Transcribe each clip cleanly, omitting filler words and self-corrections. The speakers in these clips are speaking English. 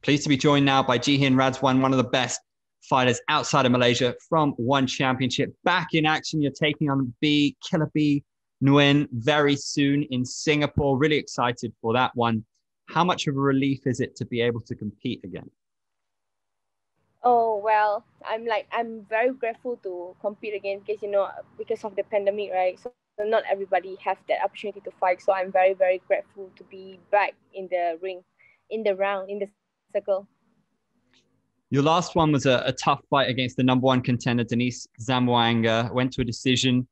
Pleased to be joined now by Jihin Radzuan, one of the best fighters outside of Malaysia from One Championship. Back in action, you're taking on Bi Nguyen very soon in Singapore. Really excited for that one. How much of a relief is it to be able to compete again? Oh, well, I'm very grateful to compete again because of the pandemic, right? So not everybody have that opportunity to fight. So I'm very, very grateful to be back in the ring, in the circle. Your last one was a tough fight against the number one contender, Denise. Went to a decision.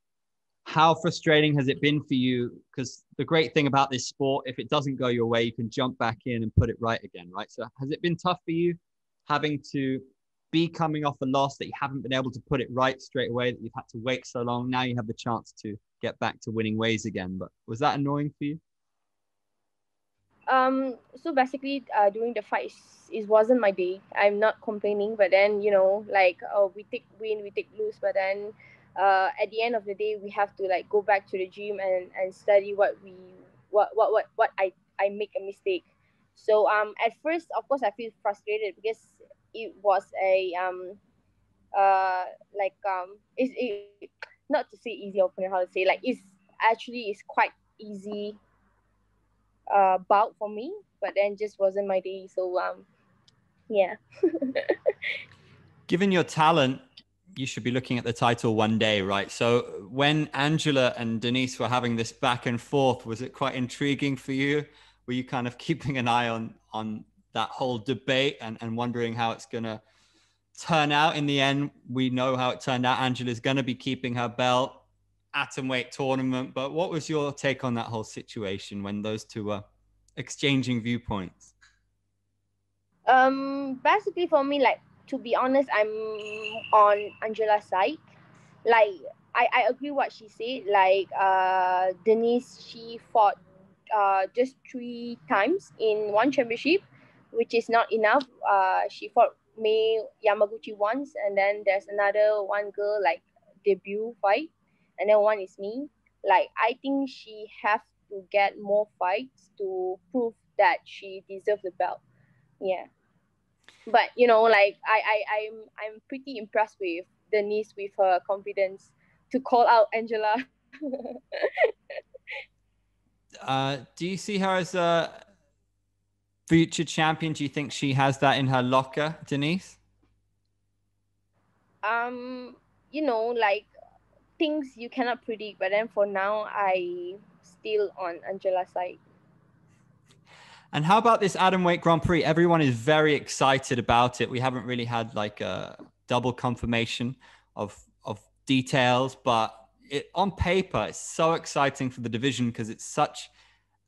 How frustrating has it been for you? Because the great thing about this sport, if it doesn't go your way, you can jump back in and put it right again, right? So has it been tough for you having to be coming off a loss that you haven't been able to put it right straight away, that you've had to wait so long? Now you have the chance to get back to winning ways again. But was that annoying for you? So basically, during the fight, it wasn't my day. I'm not complaining, but then we take win, we take lose, but then at the end of the day, we have to like go back to the gym and study what I make a mistake. So at first, of course, I feel frustrated because it was a it's not to say easy opener, how to say, like it's quite easy bout for me, but then just wasn't my day. So yeah. Given your talent, you should be looking at the title one day, right? So when Angela and Denise were having this back and forth, was it quite intriguing for you? Were you kind of keeping an eye on that whole debate and wondering how it's going to turn out? In the end, we know how it turned out. Angela's going to be keeping her belt, atomweight tournament. But what was your take on that whole situation when those two were exchanging viewpoints? Basically for me, like, to be honest, I'm on Angela's side. Like, I agree what she said. Like, Denise, she fought just 3 times in one championship, which is not enough. She fought May Yamaguchi once, and then there's another one girl like debut fight, and then one is me. Like, I think she have to get more fights to prove that she deserves the belt. Yeah. But like, I'm pretty impressed with Denise, with her confidence to call out Angela. Do you see her as a future champion? Do you think she has that in her locker, Denise? um like, things you cannot predict, but then for now I still on Angela's side. And how about this atomweight Grand Prix? Everyone is very excited about it. We haven't really had like a double confirmation of details, but on paper, it's so exciting for the division because it's such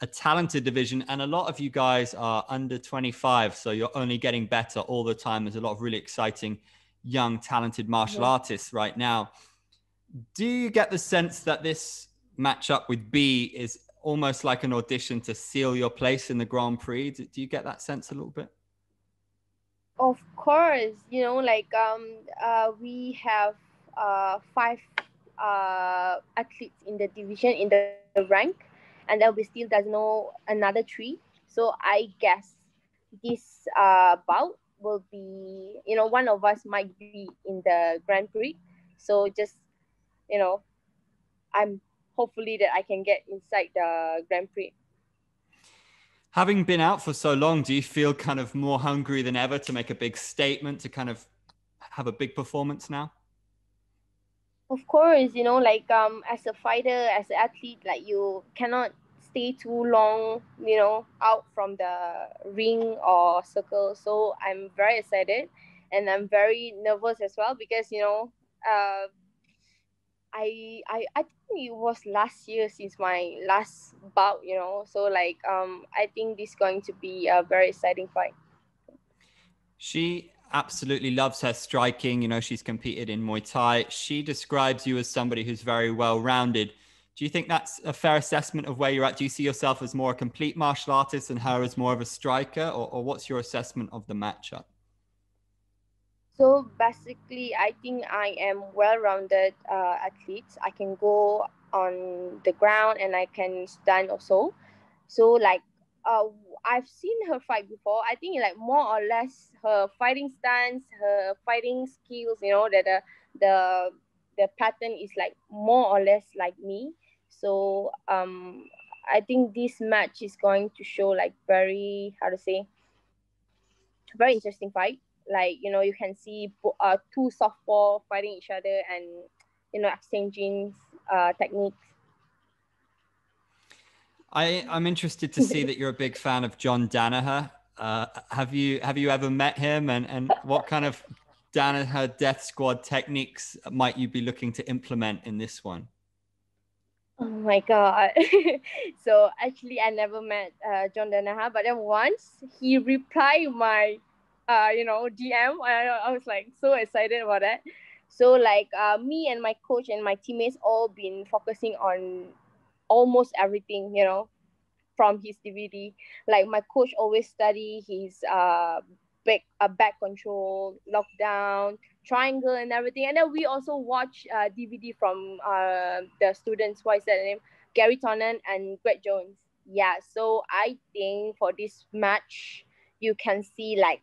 a talented division, and a lot of you guys are under 25, so you're only getting better all the time. There's a lot of really exciting young talented martial artists right now. Do you get the sense that this matchup with B is almost like an audition to seal your place in the Grand Prix? Do you get that sense a little bit? Of course, like, we have five athletes in the division, in the rank, and then we still does know another three. So I guess this bout will be, one of us might be in the Grand Prix. So just, you know, I'm hopefully that I can get inside the Grand Prix. Having been out for so long, do you feel kind of more hungry than ever to make a big statement, to kind of have a big performance now? Of course, like, as a fighter, as an athlete, like, you cannot stay too long, out from the ring or circle. So I'm very excited, and I'm very nervous as well because I think it was last year since my last bout. So like, I think this is going to be a very exciting fight. She absolutely loves her striking. She's competed in Muay Thai. She describes you as somebody who's very well-rounded. Do you think that's a fair assessment of where you're at? Do you see yourself as more a complete martial artist and her as more of a striker? Or what's your assessment of the matchup? So basically, I think I am well-rounded athlete. I can go on the ground and I can stand also. So like, I've seen her fight before. I think like more or less her fighting stance, her fighting skills, that the the pattern is like more or less like me. So I think this match is going to show like very, how to say, very interesting fight. Like, you can see two softball fighting each other and exchanging techniques. I'm interested to see that you're a big fan of John Danaher. Have you ever met him, and what kind of Danaher Death Squad techniques might you be looking to implement in this one? Oh my god. So actually I never met John Danaher, but then once he replied my DM. I was like so excited about that. So like me and my coach and my teammates all been focusing on almost everything, from his DVD. Like my coach always study his back control, lockdown, triangle, and everything. And then we also watch DVD from the students. What is that name? Gary Tonnen and Greg Jones. Yeah. So I think for this match, you can see like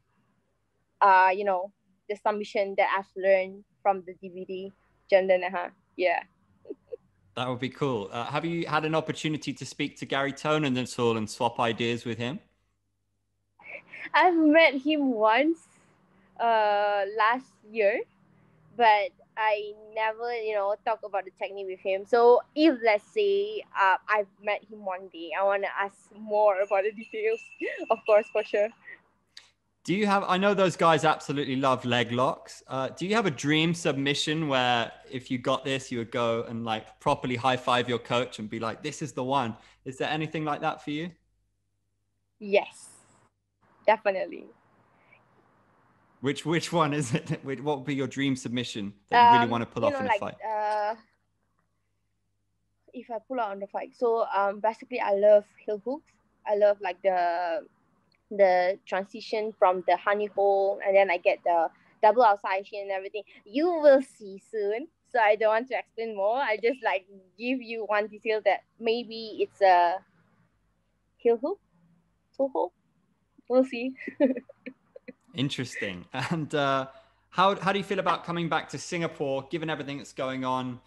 the submission that I've learned from the DVD. Jandanaha. Yeah. That would be cool. Have you had an opportunity to speak to Gary Tonin at all and swap ideas with him? I've met him once last year, but I never, talk about the technique with him. So if let's say I've met him one day, I want to ask more about the details, of course, for sure. Do you have, I know those guys absolutely love leg locks. Do you have a dream submission where if you got this, you would go and like properly high five your coach and be like, this is the one? Is there anything like that for you? Yes, definitely. Which one is it? What would be your dream submission that you really want to pull off in a Like fight? if I pull out on the fight, so basically I love heel hooks. I love like the transition from the honey hole, and then I get the double outside shin and everything. You will see soon. So I don't want to explain more. I just like give you one detail that maybe it's a heel hook, toe hold. We'll see. Interesting. And how do you feel about coming back to Singapore, given everything that's going on?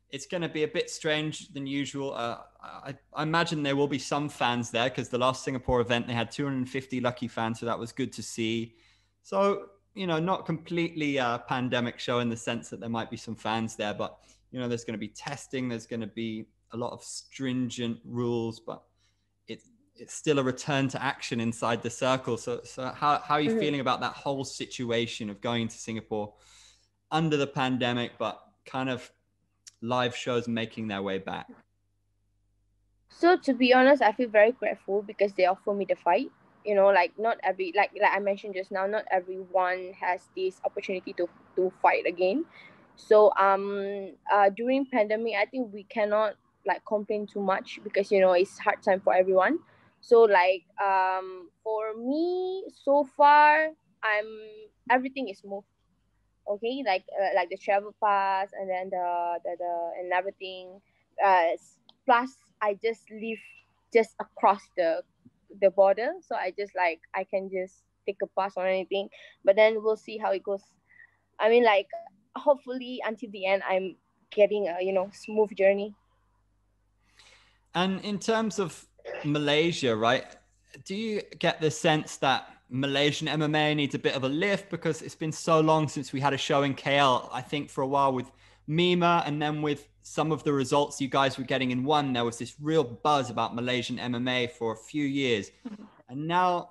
It's going to be a bit strange than usual. I imagine there will be some fans there because the last Singapore event, they had 250 lucky fans. So that was good to see. So, not completely a pandemic show in the sense that there might be some fans there, but, there's going to be testing. There's going to be a lot of stringent rules, but it's still a return to action inside the circle. So how are you feeling about that whole situation of going to Singapore under the pandemic, but kind of live shows making their way back? So to be honest, I feel very grateful because they offer me the fight. Like not every like I mentioned just now, not everyone has this opportunity to fight again. So during pandemic, I think we cannot like complain too much because it's hard time for everyone. So like for me so far, I'm everything is smooth. Okay, like the travel pass and then the and everything. uh Plus I just live just across the border, so I just like I can just take a bus or anything. But then we'll see how it goes. I mean, like, hopefully until the end I'm getting a smooth journey. And in terms of Malaysia, right? Do you get the sense that Malaysian MMA needs a bit of a lift because it's been so long since we had a show in KL? I think for a while with Mima, and then with some of the results you guys were getting in one, there was this real buzz about Malaysian MMA for a few years. And now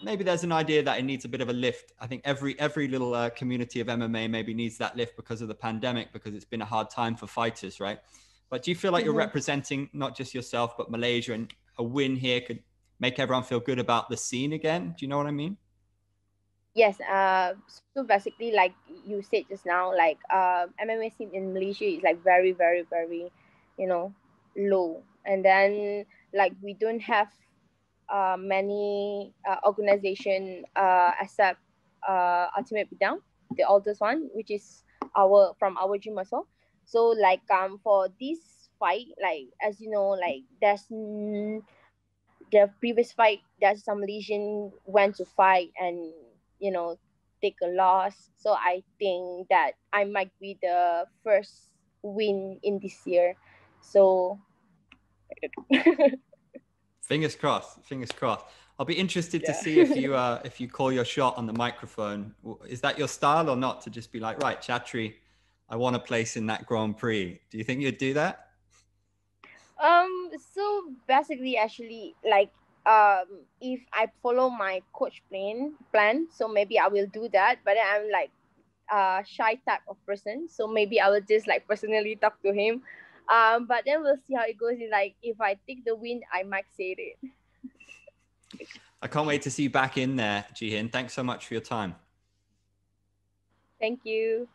maybe there's an idea that it needs a bit of a lift. I think every little community of MMA maybe needs that lift because of the pandemic, because it's been a hard time for fighters, right? But do you feel like you're representing not just yourself, but Malaysia, and a win here could make everyone feel good about the scene again? Do you know what I mean? Yes. So basically, like you said just now, like MMA scene in Malaysia is like very, very, very, low. And then like we don't have many organization except Ultimate Beatdown, the oldest one, which is our from our gym also. So like for this fight, like as you know, like the previous fight, there's some Malaysian went to fight and, you know, take a loss. So I think that I might be the first win in this year. So Fingers crossed. Fingers crossed. I'll be interested to yeah. see if you call your shot on the microphone. Is that your style or not? To just be like, right, Chatri, I want a place in that Grand Prix. Do you think you'd do that? So basically, actually, like, if I follow my coach plan, so maybe I will do that. But then I'm like shy type of person, so maybe I will just like personally talk to him. But then we'll see how it goes. Like, if I take the win, I might say it. I can't wait to see you back in there, Jihin. Thanks so much for your time. Thank you.